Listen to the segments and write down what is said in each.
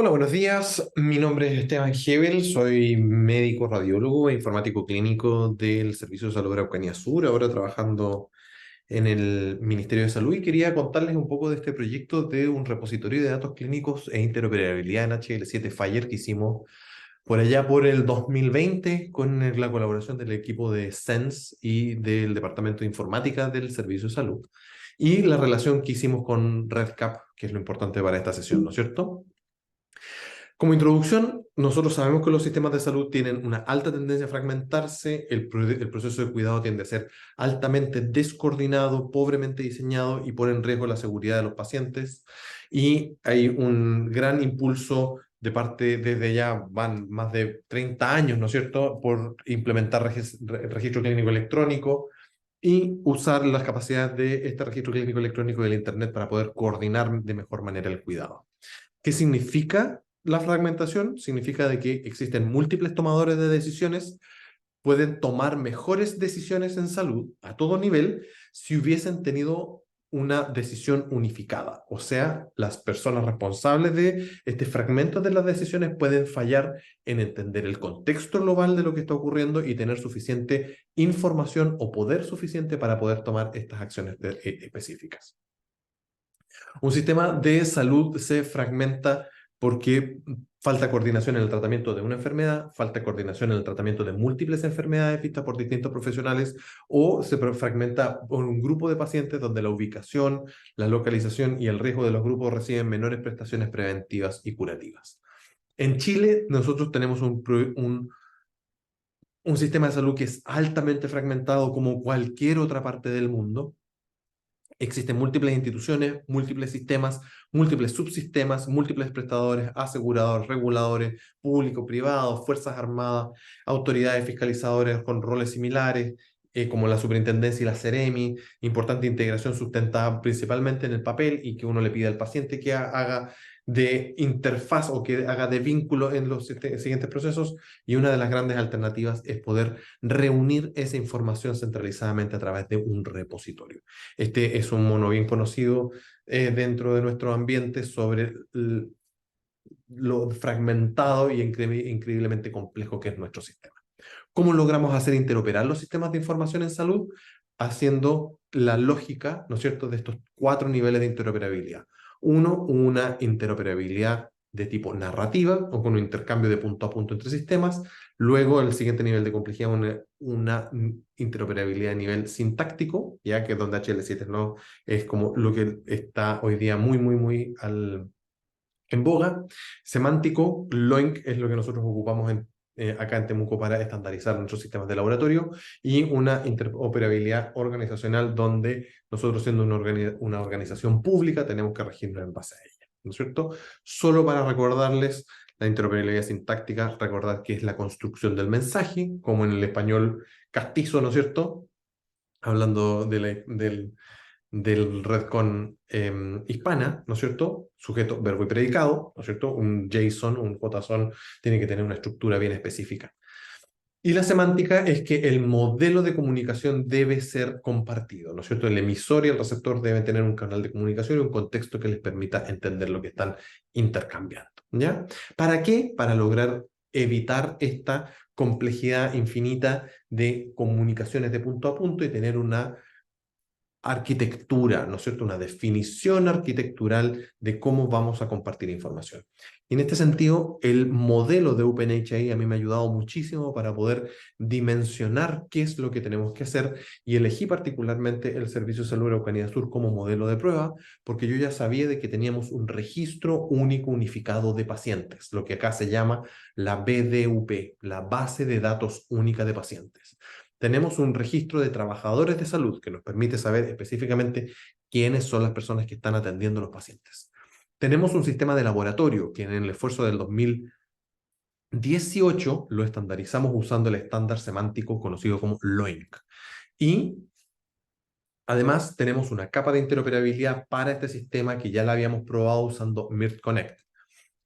Hola, buenos días. Mi nombre es Esteban Hebel, soy médico radiólogo e informático clínico del Servicio de Salud Araucanía Sur, ahora trabajando en el Ministerio de Salud y quería contarles un poco de este proyecto de un repositorio de datos clínicos e interoperabilidad en HL7 Fire que hicimos por allá por el 2020 con la colaboración del equipo de SENS y del Departamento de Informática del Servicio de Salud y la relación que hicimos con RedCap, que es lo importante para esta sesión, ¿no es cierto? Como introducción, nosotros sabemos que los sistemas de salud tienen una alta tendencia a fragmentarse, el proceso de cuidado tiende a ser altamente descoordinado, pobremente diseñado y pone en riesgo la seguridad de los pacientes. Y hay un gran impulso de parte, desde ya van más de 30 años, ¿no es cierto?, por implementar registro clínico electrónico y usar las capacidades de este registro clínico electrónico del Internet para poder coordinar de mejor manera el cuidado. ¿Qué significa la fragmentación? Significa de que existen múltiples tomadores de decisiones, pueden tomar mejores decisiones en salud a todo nivel si hubiesen tenido una decisión unificada. O sea, las personas responsables de este fragmento de las decisiones pueden fallar en entender el contexto global de lo que está ocurriendo y tener suficiente información o poder suficiente para poder tomar estas acciones específicas. Un sistema de salud se fragmenta porque falta coordinación en el tratamiento de una enfermedad, falta coordinación en el tratamiento de múltiples enfermedades vistas por distintos profesionales, o se fragmenta por un grupo de pacientes donde la ubicación, la localización y el riesgo de los grupos reciben menores prestaciones preventivas y curativas. En Chile, nosotros tenemos un sistema de salud que es altamente fragmentado como cualquier otra parte del mundo. Existen múltiples instituciones, múltiples sistemas, múltiples subsistemas, múltiples prestadores, aseguradores, reguladores, público, privados, fuerzas armadas, autoridades fiscalizadoras con roles similares, como la superintendencia y la Seremi, importante integración sustentada principalmente en el papel y que uno le pide al paciente que haga de interfaz o que haga de vínculo en los siguientes procesos. Y una de las grandes alternativas es poder reunir esa información centralizadamente a través de un repositorio. Este es un mono bien conocido dentro de nuestro ambiente sobre lo fragmentado y increíblemente complejo que es nuestro sistema. ¿Cómo logramos hacer interoperar los sistemas de información en salud? Haciendo la lógica, ¿no es cierto?, de estos 4 niveles de interoperabilidad. Uno, una interoperabilidad de tipo narrativa o con un intercambio de punto a punto entre sistemas. Luego, el siguiente nivel de complejidad, una interoperabilidad a nivel sintáctico, ya que es donde HL7 no es como lo que está hoy día muy en boga. Semántico, LOINC es lo que nosotros ocupamos acá en Temuco para estandarizar nuestros sistemas de laboratorio, y una interoperabilidad organizacional donde nosotros, siendo una organización pública, tenemos que regirnos en base a ella, ¿no es cierto? Solo para recordarles la interoperabilidad sintáctica, recordar que es la construcción del mensaje, como en el español castizo, ¿no es cierto? Hablando del Redcon hispana, ¿no es cierto? Sujeto, verbo y predicado, ¿no es cierto? Un JSON, un JSON tiene que tener una estructura bien específica. Y la semántica es que el modelo de comunicación debe ser compartido, ¿no es cierto? El emisor y el receptor deben tener un canal de comunicación y un contexto que les permita entender lo que están intercambiando, ¿ya? ¿Para qué? Para lograr evitar esta complejidad infinita de comunicaciones de punto a punto y tener una arquitectura, ¿no es cierto? Una definición arquitectural de cómo vamos a compartir información. Y en este sentido, el modelo de OpenHI a mí me ha ayudado muchísimo para poder dimensionar qué es lo que tenemos que hacer, y elegí particularmente el Servicio de Salud Araucanía Sur como modelo de prueba, porque yo ya sabía de que teníamos un registro único unificado de pacientes, lo que acá se llama la BDUP, la Base de Datos Única de Pacientes. Tenemos un registro de trabajadores de salud que nos permite saber específicamente quiénes son las personas que están atendiendo a los pacientes. Tenemos un sistema de laboratorio que en el esfuerzo del 2018 lo estandarizamos usando el estándar semántico conocido como LOINC. Y además tenemos una capa de interoperabilidad para este sistema que ya la habíamos probado usando MIRT Connect.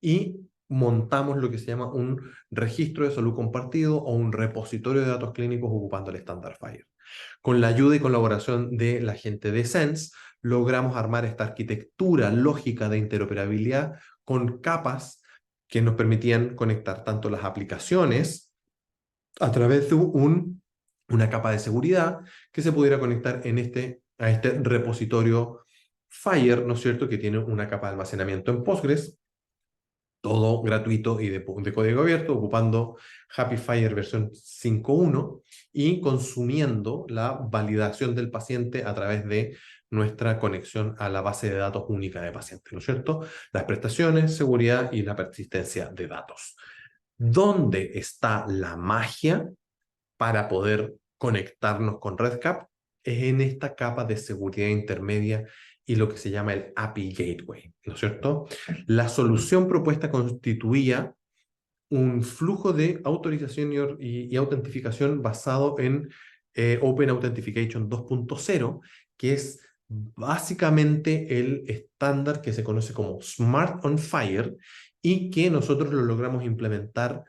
Y montamos lo que se llama un registro de salud compartido o un repositorio de datos clínicos ocupando el estándar FHIR. Con la ayuda y colaboración de la gente de Sense, logramos armar esta arquitectura lógica de interoperabilidad con capas que nos permitían conectar tanto las aplicaciones a través de una capa de seguridad que se pudiera conectar a este repositorio Fire, ¿no es cierto?, que tiene una capa de almacenamiento en Postgres, todo gratuito y de código abierto, ocupando Happy Fire versión 5.1 y consumiendo la validación del paciente a través de nuestra conexión a la base de datos única de pacientes, ¿no es cierto? Las prestaciones, seguridad y la persistencia de datos. ¿Dónde está la magia para poder conectarnos con RedCap? Es en esta capa de seguridad intermedia y lo que se llama el API Gateway, ¿no es cierto? La solución propuesta constituía un flujo de autorización y autentificación basado en Open Authentication 2.0, que es básicamente el estándar que se conoce como Smart on Fire y que nosotros lo logramos implementar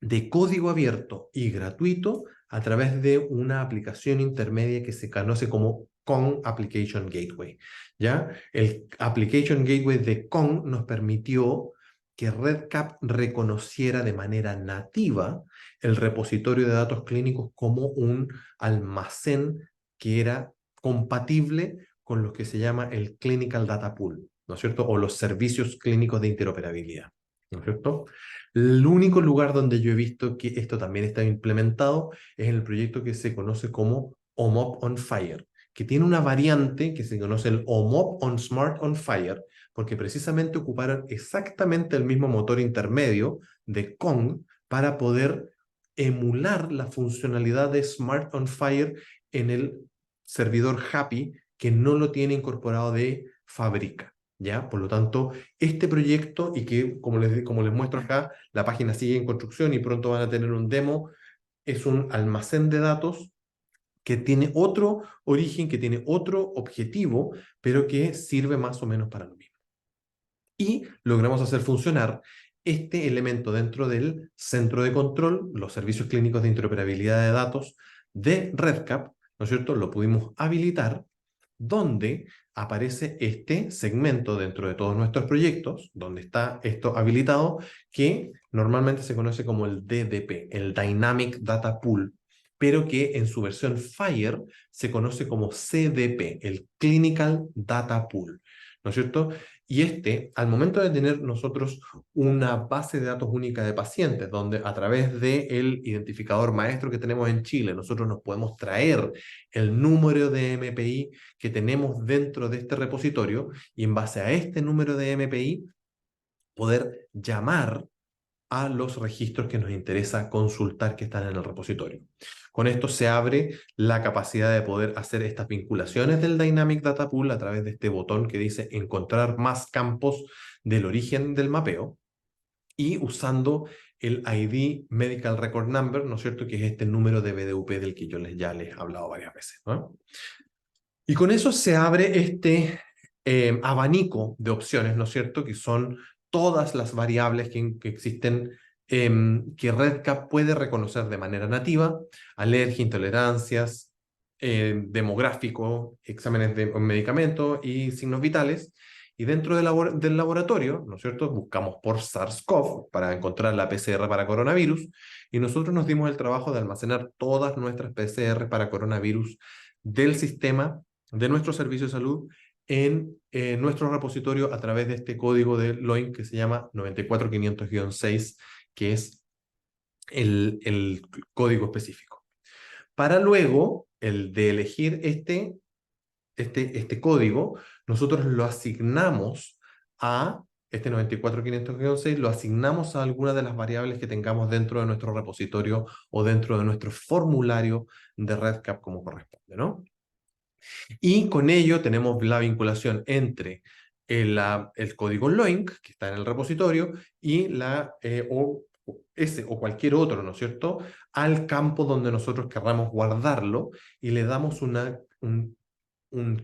de código abierto y gratuito a través de una aplicación intermedia que se conoce como Kong Application Gateway. ¿Ya? El Application Gateway de Kong nos permitió que RedCap reconociera de manera nativa el repositorio de datos clínicos como un almacén que era compatible con lo que se llama el Clinical Data Pool, ¿no es cierto? O los servicios clínicos de interoperabilidad, ¿no es cierto? El único lugar donde yo he visto que esto también está implementado es en el proyecto que se conoce como OMOP on Fire, que tiene una variante que se conoce el OMOP on Smart on Fire, porque precisamente ocuparon exactamente el mismo motor intermedio de Kong para poder emular la funcionalidad de Smart on Fire en el servidor Happy, que no lo tiene incorporado de fábrica. ¿Ya? Por lo tanto, este proyecto, y que como les muestro acá, la página sigue en construcción y pronto van a tener un demo, es un almacén de datos que tiene otro origen, que tiene otro objetivo, pero que sirve más o menos para lo mismo. Y logramos hacer funcionar este elemento dentro del centro de control, los servicios clínicos de interoperabilidad de datos de RedCap, ¿no es cierto? Lo pudimos habilitar, donde aparece este segmento dentro de todos nuestros proyectos, donde está esto habilitado, que normalmente se conoce como el DDP, el Dynamic Data Pool, pero que en su versión Fire se conoce como CDP, el Clinical Data Pool, ¿no es cierto? Y al momento de tener nosotros una base de datos única de pacientes, donde a través del identificador maestro que tenemos en Chile, nosotros nos podemos traer el número de MPI que tenemos dentro de este repositorio y en base a este número de MPI poder llamar a los registros que nos interesa consultar que están en el repositorio. Con esto se abre la capacidad de poder hacer estas vinculaciones del Dynamic Data Pool a través de este botón que dice encontrar más campos del origen del mapeo y usando el ID Medical Record Number, ¿no es cierto?, que es este número de BDUP del que yo ya les he hablado varias veces, ¿no? Y con eso se abre este abanico de opciones, ¿no es cierto?, que son todas las variables que existen, que RedCap puede reconocer de manera nativa: alergia, intolerancias, demográfico, exámenes de medicamentos y signos vitales. Y dentro del laboratorio, ¿no es cierto?, buscamos por SARS-CoV para encontrar la PCR para coronavirus, y nosotros nos dimos el trabajo de almacenar todas nuestras PCR para coronavirus del sistema de nuestro servicio de salud en nuestro repositorio a través de este código de LOINC que se llama 94500-6, que es el código específico. Para luego, el de elegir este código, nosotros lo asignamos a este 94500-6, lo asignamos a alguna de las variables que tengamos dentro de nuestro repositorio o dentro de nuestro formulario de RedCap como corresponde, ¿no? Y con ello tenemos la vinculación entre el código LOINC, que está en el repositorio, y ese o cualquier otro, ¿no es cierto?, al campo donde nosotros querramos guardarlo, y le damos un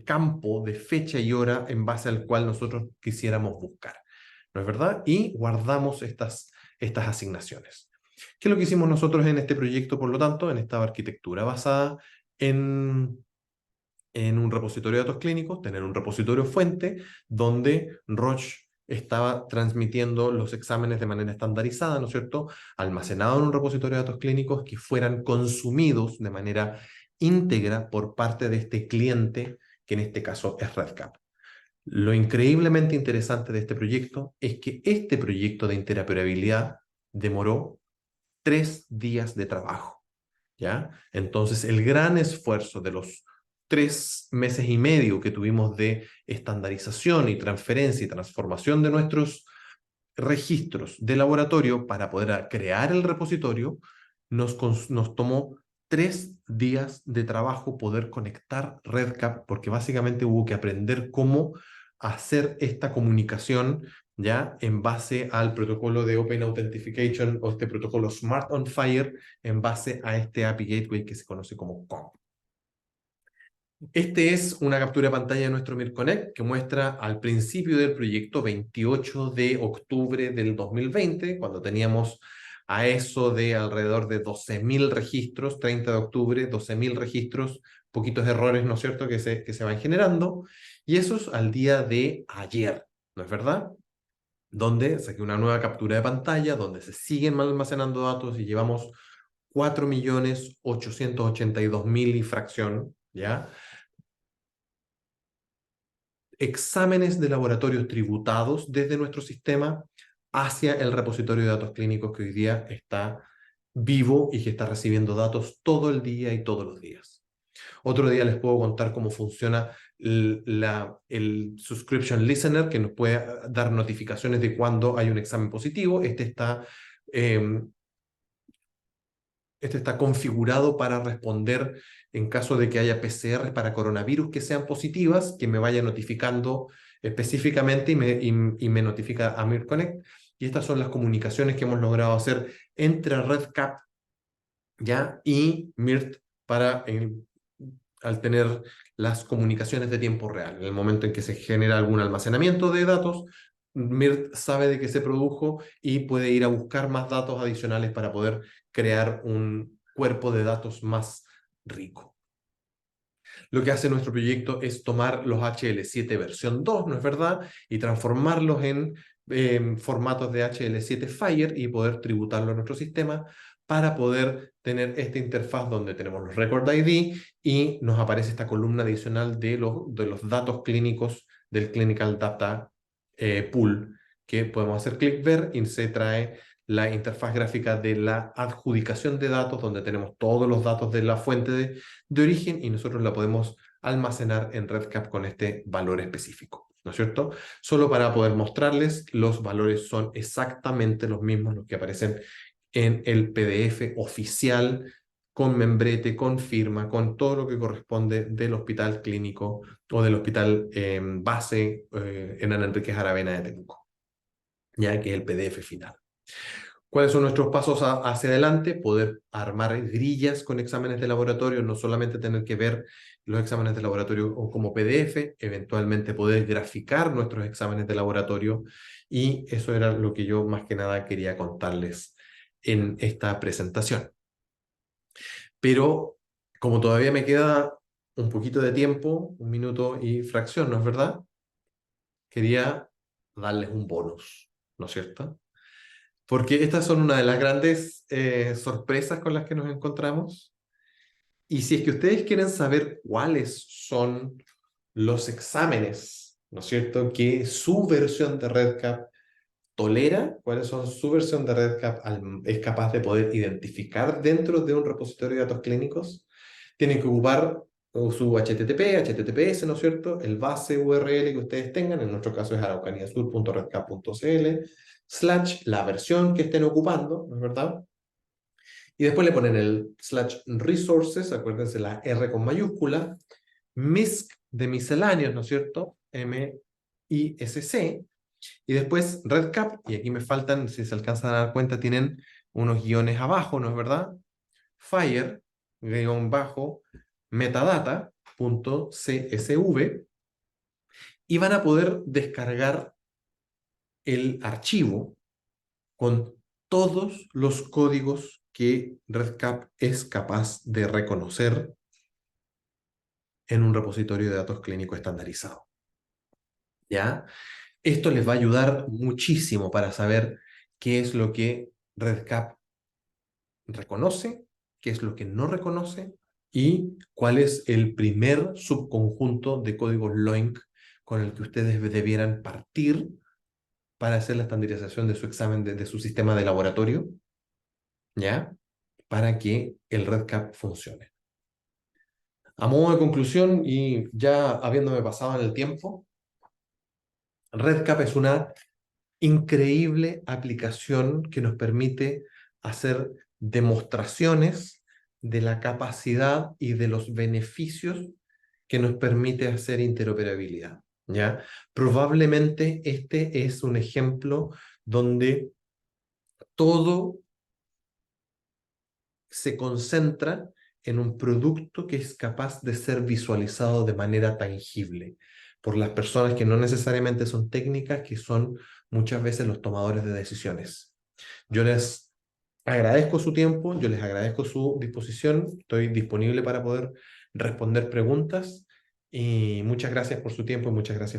campo de fecha y hora en base al cual nosotros quisiéramos buscar, ¿no es verdad? Y guardamos estas asignaciones. ¿Qué es lo que hicimos nosotros en este proyecto, por lo tanto, en esta arquitectura basada en un repositorio de datos clínicos, tener un repositorio fuente donde Roche estaba transmitiendo los exámenes de manera estandarizada, ¿no es cierto?, almacenado en un repositorio de datos clínicos que fueran consumidos de manera íntegra por parte de este cliente, que en este caso es RedCap. Lo increíblemente interesante de este proyecto es que este proyecto de interoperabilidad demoró 3 días de trabajo, ¿ya? Entonces, el gran esfuerzo de los 3 meses y medio que tuvimos de estandarización y transferencia y transformación de nuestros registros de laboratorio para poder crear el repositorio, nos tomó 3 días de trabajo poder conectar RedCap, porque básicamente hubo que aprender cómo hacer esta comunicación ya en base al protocolo de Open Authentication o este protocolo Smart on Fire en base a este API Gateway que se conoce como COM. Este es una captura de pantalla de nuestro Mir Connect que muestra al principio del proyecto, 28 de octubre del 2020, cuando teníamos a eso de alrededor de 12.000 registros, 30 de octubre, 12.000 registros, poquitos errores, ¿no es cierto?, que se van generando, y eso es al día de ayer, ¿no es verdad? Donde saqué una nueva captura de pantalla, donde se siguen almacenando datos y llevamos 4.882.000 y fracción, ¿ya?, exámenes de laboratorios tributados desde nuestro sistema hacia el repositorio de datos clínicos que hoy día está vivo y que está recibiendo datos todo el día y todos los días. Otro día les puedo contar cómo funciona el Subscription Listener, que nos puede dar notificaciones de cuando hay un examen positivo. Eh, este está configurado para responder en caso de que haya PCR para coronavirus que sean positivas, que me vaya notificando específicamente y me notifica a Mir Connect. Y estas son las comunicaciones que hemos logrado hacer entre RedCap, ¿ya?, y MIRT al tener las comunicaciones de tiempo real. En el momento en que se genera algún almacenamiento de datos, MIRT sabe de que se produjo y puede ir a buscar más datos adicionales para poder crear un cuerpo de datos más rico. Lo que hace nuestro proyecto es tomar los HL7 versión 2, ¿no es verdad?, y transformarlos en formatos de HL7 Fire y poder tributarlo a nuestro sistema para poder tener esta interfaz donde tenemos los Record ID y nos aparece esta columna adicional de los datos clínicos del Clinical Data Pool, que podemos hacer clic ver y se trae la interfaz gráfica de la adjudicación de datos, donde tenemos todos los datos de la fuente de origen y nosotros la podemos almacenar en RedCap con este valor específico, ¿no es cierto? Solo para poder mostrarles, los valores son exactamente los mismos, los que aparecen en el PDF oficial, con membrete, con firma, con todo lo que corresponde del hospital clínico o del hospital base en Ana Enríquez Aravena de Temuco, ya que es el PDF final. ¿Cuáles son nuestros pasos hacia adelante? Poder armar grillas con exámenes de laboratorio, no solamente tener que ver los exámenes de laboratorio como PDF, eventualmente poder graficar nuestros exámenes de laboratorio, y eso era lo que yo más que nada quería contarles en esta presentación. Pero como todavía me queda un poquito de tiempo, 1 minuto y fracción, ¿no es verdad?, quería darles un bonus, ¿no es cierto? Porque estas son una de las grandes sorpresas con las que nos encontramos. Y si es que ustedes quieren saber cuáles son los exámenes, ¿no es cierto?, que su versión de RedCap tolera, cuáles son su versión de RedCap es capaz de poder identificar dentro de un repositorio de datos clínicos, tienen que ocupar su HTTPS, ¿no es cierto?, el base URL que ustedes tengan, en nuestro caso es araucaniasur.redcap.cl, / la versión que estén ocupando, ¿no es verdad? Y después le ponen el /resources, acuérdense la R con mayúscula, MISC de misceláneos, ¿no es cierto?, MISC, y después RedCap, y aquí me faltan, si se alcanzan a dar cuenta, tienen unos guiones abajo, ¿no es verdad? Fire, metadata.csv, y van a poder descargar el archivo con todos los códigos que RedCap es capaz de reconocer en un repositorio de datos clínico estandarizado, ¿ya? Esto les va a ayudar muchísimo para saber qué es lo que REDCap reconoce, qué es lo que no reconoce y cuál es el primer subconjunto de códigos LOINC con el que ustedes debieran partir para hacer la estandarización de su examen, de su sistema de laboratorio, ¿ya? Para que el REDCap funcione. A modo de conclusión, y ya habiéndome pasado en el tiempo, REDCap es una increíble aplicación que nos permite hacer demostraciones de la capacidad y de los beneficios que nos permite hacer interoperabilidad, ¿ya? Probablemente este es un ejemplo donde todo se concentra en un producto que es capaz de ser visualizado de manera tangible por las personas que no necesariamente son técnicas, que son muchas veces los tomadores de decisiones. Yo les agradezco su tiempo, yo les agradezco su disposición, estoy disponible para poder responder preguntas y muchas gracias por su tiempo y muchas gracias.